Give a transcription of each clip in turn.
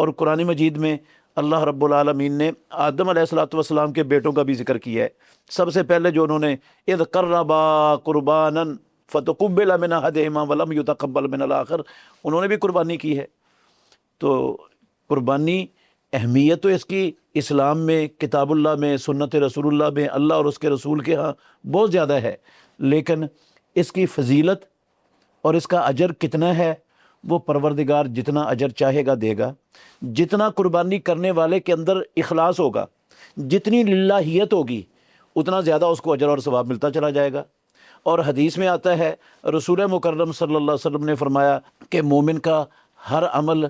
اور قرآن مجید میں اللہ رب العالمین نے آدم علیہ الصلوۃ والسلام کے بیٹوں کا بھی ذکر کیا ہے۔ سب سے پہلے جو انہوں نے اذ قربا قربانا فتقبل من احدہما ولم یتقبل من الآخر، انہوں نے بھی قربانی کی ہے۔ تو قربانی اہمیت تو اس کی اسلام میں، کتاب اللہ میں، سنت رسول اللہ میں، اللہ اور اس کے رسول کے ہاں بہت زیادہ ہے، لیکن اس کی فضیلت اور اس کا اجر کتنا ہے وہ پروردگار جتنا اجر چاہے گا دے گا۔ جتنا قربانی کرنے والے کے اندر اخلاص ہوگا، جتنی للہیت ہوگی، اتنا زیادہ اس کو اجر اور ثواب ملتا چلا جائے گا۔ اور حدیث میں آتا ہے، رسول مکرم صلی اللہ علیہ وسلم نے فرمایا کہ مومن کا ہر عمل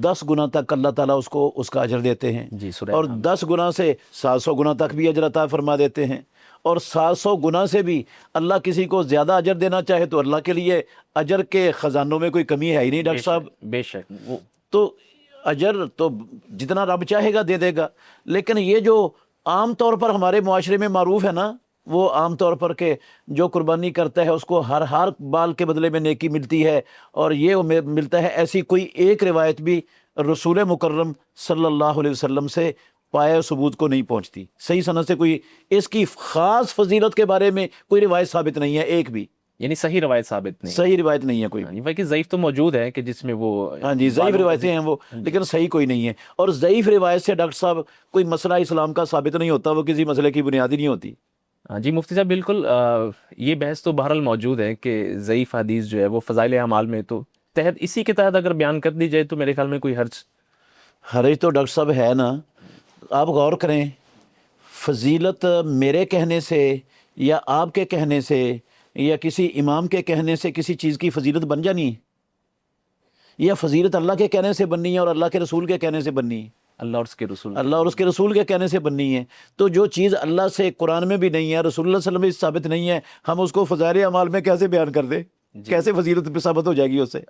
10 گنا تک اللہ تعالیٰ اس کو اس کا اجر دیتے ہیں، جی سورہ اور انعام۔ 10 گنا سے 700 گنا تک بھی اجر عطا فرما دیتے ہیں، اور 700 گنا سے بھی اللہ کسی کو زیادہ اجر دینا چاہے تو اللہ کے لیے اجر کے خزانوں میں کوئی کمی ہے ہی نہیں ڈاکٹر صاحب۔ بے شک وہ تو اجر تو جتنا رب چاہے گا دے دے گا، لیکن یہ جو عام طور پر ہمارے معاشرے میں معروف ہے نا، وہ عام طور پر کہ جو قربانی کرتا ہے اس کو ہر بال کے بدلے میں نیکی ملتی ہے، اور یہ ملتا ہے، ایسی کوئی ایک روایت بھی رسول مکرم صلی اللہ علیہ وسلم سے پائے ثبوت کو نہیں پہنچتی، صحیح سند سے کوئی اس کی خاص فضیلت کے بارے میں کوئی روایت ثابت نہیں ہے، ایک بھی یعنی صحیح روایت ثابت نہیں، صحیح روایت نہیں ہے کوئی۔ بلکہ ضعیف تو موجود ہے کہ جس میں وہ ہاں جی، ضعیف روایتیں ہیں وہ، لیکن صحیح کوئی نہیں ہے۔ اور ضعیف روایت سے ڈاکٹر صاحب کوئی مسئلہ اسلام کا ثابت نہیں ہوتا، وہ کسی مسئلے کی بنیاد ہی نہیں ہوتی۔ ہاں جی مفتی صاحب بالکل، یہ بحث تو بہرحال موجود ہے کہ ضعیف حدیث جو ہے وہ فضائل اعمال میں تو تحت اسی کے تحت اگر بیان کر دی جائے تو میرے خیال میں کوئی حرج تو ڈاکٹر صاحب ہے نا۔ آپ غور کریں، فضیلت میرے کہنے سے یا آپ کے کہنے سے یا کسی امام کے کہنے سے کسی چیز کی فضیلت بن جانی ہے، یا فضیلت اللہ کے کہنے سے بننی ہے اور اللہ کے رسول کے کہنے سے بننی ہے؟ اللہ اور اس کے رسول، اللہ اور اس کے رسول کے کہنے سے بننی ہے۔ تو جو چیز اللہ سے قرآن میں بھی نہیں ہے، رسول اللہ صلی اللہ علیہ وسلم میں ثابت نہیں ہے، ہم اس کو فضائل اعمال میں کیسے بیان کر دیں؟ کیسے فضیلت پہ ثابت ہو جائے گی اس سے؟